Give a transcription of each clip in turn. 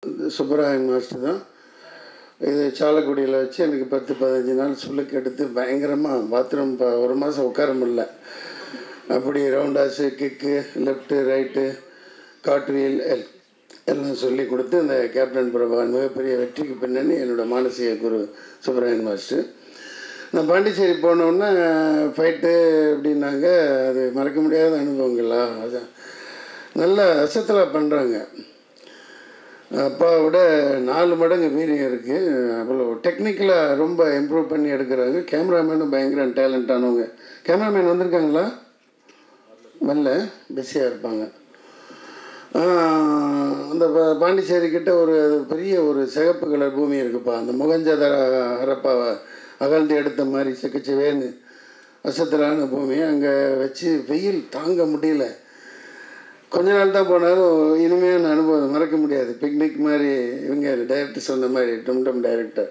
Subbarayan master தான். இது சாலக்குடியில் வச்சு எனக்கு 10-15 நாள் சுளுக்கு எடுத்து பயங்கரமாக பாத்ரூம் ஒரு மாதம் உட்கார முடியல. அப்படி ரவுண்டாஸு, கிக்கு, லெஃப்ட்டு, ரைட்டு, காட்வீல் எல்லாம் சொல்லி கொடுத்து அந்த கேப்டன் பிரபாகரன் மிகப்பெரிய வெற்றிக்கு பின்னணி என்னோடய மானசீக குரு சுப்பராயன் மாஸ்டர். நான் பாண்டிச்சேரி போனோன்னே ஃபைட்டு அப்படின்னாங்க. அது மறக்க முடியாத அனுபவங்களா. அதான் நல்ல அசத்தலாக பண்ணுறாங்க. அப்பாவோட 4 மடங்கு வீரியம் இருக்குது. அவ்வளோ டெக்னிக்கலாக ரொம்ப இம்ப்ரூவ் பண்ணி எடுக்கிறாங்க. கேமராமேனும் பயங்கர டேலண்டானவங்க. கேமராமேன் வந்திருக்காங்களா? வரல, பிஸியாக இருப்பாங்க. அந்த பாண்டிச்சேரிக்கிட்ட ஒரு பெரிய ஒரு சிகப்பு கலர் பூமி இருக்குப்பா. அந்த முகஞ்சதர ஹரப்பாவை அகழ்ந்து எடுத்த மாதிரி செக்கச்சவேன்னு அசத்தலான பூமி. அங்கே வச்சு வெயில் தாங்க முடியல. கொஞ்ச நாள் தான் போனாலும் இனிமையான அனுபவம் மறக்க முடியாது. பிக்னிக் மாதிரி. இவங்க டைரக்டர் சொன்ன மாதிரி டம் டைரக்டர்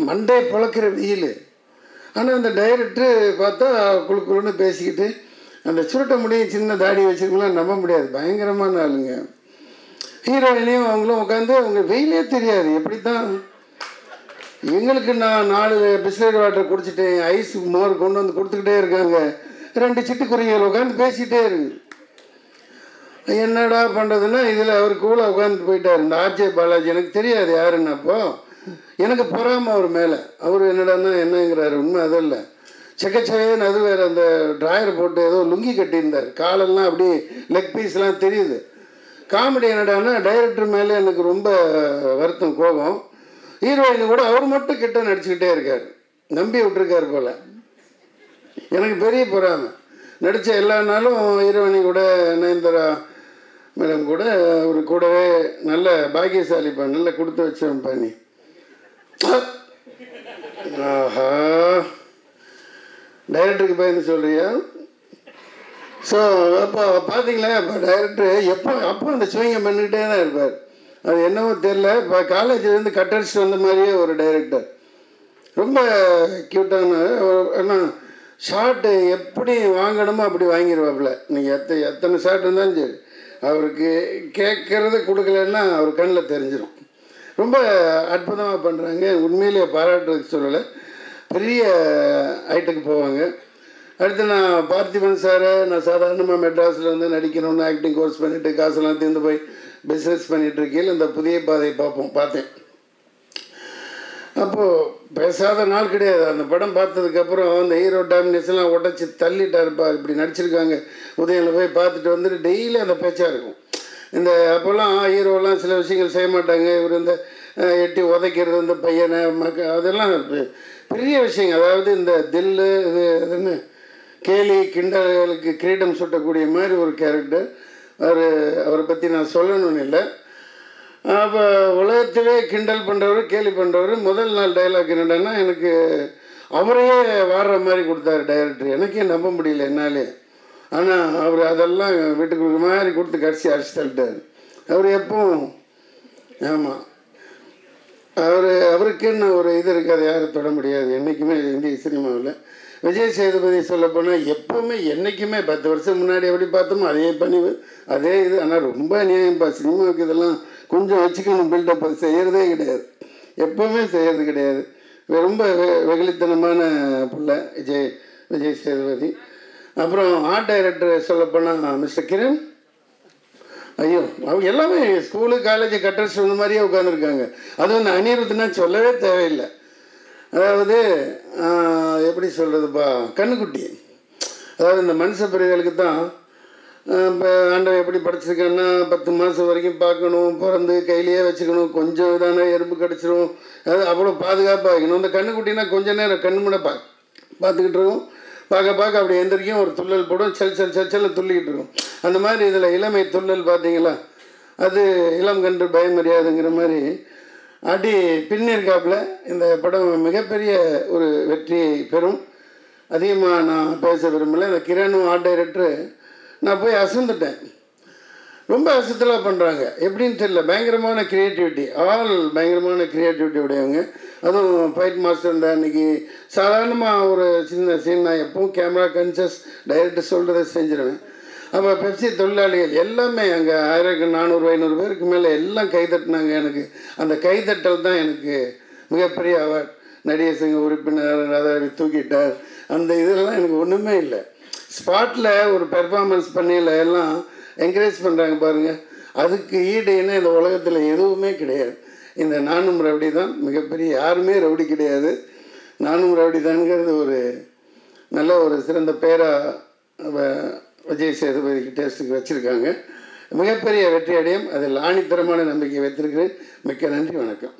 மண்டே பழக்கிற வெயில். ஆனால் அந்த டைரக்டரு பார்த்தா குழுன்னு பேசிக்கிட்டு அந்த சுருட்ட முடியும் சின்ன தாடி வச்சுருக்கலாம். நம்ப முடியாது. பயங்கரமான ஆளுங்க. ஹீரோயினையும் அவங்களும் உட்காந்து அவங்க வெயிலே தெரியாது. எப்படி தான் எங்களுக்கு நான் 4 பிஸ்லரி வாட்டர் குடிச்சிட்டேன், ஐஸ் மோர் கொண்டு வந்து கொடுத்துக்கிட்டே இருக்காங்க. 2 சிட்டுக்குருவிகள் உட்காந்து பேசிகிட்டே இருக்கு. என்னடா பண்ணுறதுன்னா இதில் அவர் கூட உட்காந்து போயிட்டார். இந்த ஆர்ஜே பாலாஜி எனக்கு தெரியாது யாருன்னு. அப்போது எனக்கு பொறாமல் அவர் மேலே. அவர் என்னடான்னா என்னங்கிறாரு. உண்மை அது இல்லை. செக்கச்சவேன்னு அது வேறு. அந்த ட்ராயர் போட்டு ஏதோ லுங்கி கட்டியிருந்தார். காலெல்லாம் அப்படி லெக் பீஸ்லாம் தெரியுது. காமெடி என்னடான்னா டைரக்டர் மேலே எனக்கு ரொம்ப வருத்தம், கோபம். ஹீரோயின் கூட அவர் மட்டும் கிட்ட நடிச்சுக்கிட்டே இருக்கார். நம்பி விட்டுருக்கார் போல். எனக்கு பெரிய பொறாமை. நடித்த எல்லா நாளும் ஹீரோயினி கூட நயன்தாரா மேடம் கூட அவர் கூடவே நல்ல பாக்கியசாலிப்பா, நல்ல கொடுத்து வச்சவன் பண்ணி. ஆஹா, டைரக்டருக்கு பயந்து சொல்கிறியா? ஸோ அப்போ பார்த்தீங்களா, இப்போ டைரக்டரு அப்போ அந்த சுவிங்க பண்ணிக்கிட்டே தான் இருப்பார். அது என்னவோ தெரில. இப்போ காலேஜ்லேருந்து கட்டடிச்சு வந்த மாதிரியே ஒரு டைரக்டர். ரொம்ப க்யூட்டான. ஏன்னா ஷார்ட்டு எப்படி வாங்கணுமோ அப்படி வாங்கிடுவாப்புல. நீங்கள் எத்தனை ஷார்ட் இருந்தாலும் சரி, அவருக்கு கேட்குறத கொடுக்கலன்னா அவர் கண்ணில் தெரிஞ்சிடும். ரொம்ப அற்புதமாக பண்ணுறாங்க. உண்மையிலேயே பாராட்டுறதுக்கு சொல்லலை. பெரிய ஹைட்டுக்கு போவாங்க. அடுத்து நான் பார்த்திபன் சாரை நான் சாதாரணமாக மெட்ராஸில் வந்து நடிக்கணும்னு ஆக்டிங் கோர்ஸ் பண்ணிவிட்டு காசெல்லாம் தீர்ந்து போய் பிஸ்னஸ் பண்ணிகிட்டு இருக்கையில் இந்த புதிய பாதையை பார்த்தேன். அப்போது பேசாத நாள் கிடையாது. அந்த படம் பார்த்ததுக்கப்புறம் அந்த ஹீரோ டாமினேஷன்லாம் உடச்சி தள்ளிட்டாருப்பா. இப்படி நடிச்சிருக்காங்க. உதயனில் போய் பார்த்துட்டு வந்துட்டு டெய்லி அந்த பேச்சாக இருக்கும். இந்த அப்போல்லாம் ஹீரோலாம் சில விஷயங்கள் செய்ய மாட்டாங்க. இவர் இந்த எட்டி உதைக்கிறது, இந்த பையனை அதெல்லாம் பெரிய விஷயங்க. அதாவது இந்த தில்லு இது அதுன்னு கேலி கிண்டலுக்கு கிரீடம் சுட்டக்கூடிய மாதிரி ஒரு கேரக்டர். அவரை பற்றி நான் சொல்லணும்னு இல்லை. அப்போ உலகத்திலே கிண்டல் பண்ணுறவர், கேலி பண்ணுறவர். முதல் நாள் டைலாக் என்னடான்னா எனக்கு அவரையே வாடுற மாதிரி கொடுத்தாரு டைரக்டர். எனக்கே நம்ப முடியல என்னாலே. ஆனால் அவர் அதெல்லாம் வீட்டுக்கு கொடுக்குற மாதிரி கொடுத்து கடைசி அடிச்சு தள்ளிட்டார். அவர் எப்பவும் ஆமாம், அவருக்குன்னு ஒரு இது இருக்காது, யாரும் தொட முடியாது என்றைக்குமே இந்திய சினிமாவில். விஜய் சேதுபதி சொல்லப்போனால் எப்போவுமே என்றைக்குமே 10 வருஷம் முன்னாடி எப்படி பார்த்தோமோ அதே பணிவு, அதே இது. ஆனால் ரொம்ப அநியாயம்ப்பா. சினிமாவுக்கு இதெல்லாம் கொஞ்சம் வச்சுக்கணும். பில்டப் அது செய்கிறதே கிடையாது. எப்போவுமே செய்கிறது கிடையாது. ரொம்ப வெகுளித்தனமான பிள்ளை விஜய் சேதுபதி. அப்புறம் ஆர்ட் டைரக்டர் சொல்லப்போனால் மிஸ்டர் கிரண். ஐயோ, அவங்க எல்லாமே ஸ்கூலு காலேஜ் கட்டடிச்சு வந்த மாதிரியே உட்காந்துருக்காங்க. அதுவும் இந்த அனிருத்னா சொல்லவே தேவையில்லை. அதாவது எப்படி சொல்கிறதுப்பா, கண்ணுக்குட்டி. அதாவது இந்த மனுஷ பிறவிகளுக்கு தான் இப்போ ஆண்டவன் எப்படி படைச்சிருக்கான்னா 10 மாதம் வரைக்கும் பார்க்கணும், பிறந்து கையிலேயே வச்சுக்கணும், கொஞ்சம் இதான எறும்பு கடிச்சிடும், அது அவ்வளோ பாதுகாப்பாக வைக்கணும். இந்த கண்ணுக்குட்டினா கொஞ்சம் நேரம் கண்ணு முன்னே பார்த்துக்கிட்டு இருக்கும். பார்க்க அப்படி எந்திரிக்கும், ஒரு துள்ளல் போடும், செல்ல துள்ளிக்கிட்டு இருக்கும். அந்த மாதிரி இதில் இளமை துள்ளல் பார்த்தீங்களா, அது இளம் கன்று பயமறியாதுங்கிற மாதிரி அடி பின்னிருக்காப்புல. இந்த படம் மிகப்பெரிய ஒரு வெற்றியை பெறும். அதிகமாக நான் பேச விரும்பலை. இந்த கிரணும் ஆர்ட் டைரக்டரு நான் போய் அசந்துட்டேன். ரொம்ப அசத்தலாக பண்ணுறாங்க. எப்படின்னு தெரியல. பயங்கரமான க்ரியேட்டிவிட்டி. பயங்கரமான க்ரியேட்டிவிட்டி உடையவங்க. அதுவும் ஃபைட் மாஸ்டர் தான். அன்றைக்கி சாதாரணமாக ஒரு சின்ன சீன் நான் எப்பவும் கேமரா கன்சஸ் டைரக்டர் சொல்கிறத செஞ்சிருவேன். அப்போ பெப்சி தொழிலாளிகள் எல்லாமே அங்கே 400-500 பேருக்கு மேலே எல்லாம் கைதட்டினாங்க. எனக்கு அந்த கைதட்டல் தான் எனக்கு மிகப்பெரிய அவார்ட். நடிகர் சங்க உறுப்பினர் அதை தூக்கிட்டார், அந்த இதெல்லாம் எனக்கு ஒன்றுமே இல்லை. ஸ்பாட்டில் ஒரு பெர்ஃபார்மன்ஸ் பண்ணியில் எல்லாம் என்கரேஜ் பண்ணுறாங்க பாருங்கள், அதுக்கு ஈடு என்ன இந்த உலகத்தில் எதுவுமே கிடையாது. இந்த நானும் ரவுடி தான் மிகப்பெரிய, யாருமே ரவுடி கிடையாது, நானும் ரவுடி தான்ங்கிறது ஒரு நல்ல ஒரு சிறந்த பேராக விஜய் சேதுபதிக்கு டேஸ்ட்டுக்கு வச்சுருக்காங்க. மிகப்பெரிய வெற்றி அடையும், அதில் ஆணித்தரமான நம்பிக்கை வைத்திருக்கிறேன். மிக்க நன்றி, வணக்கம்.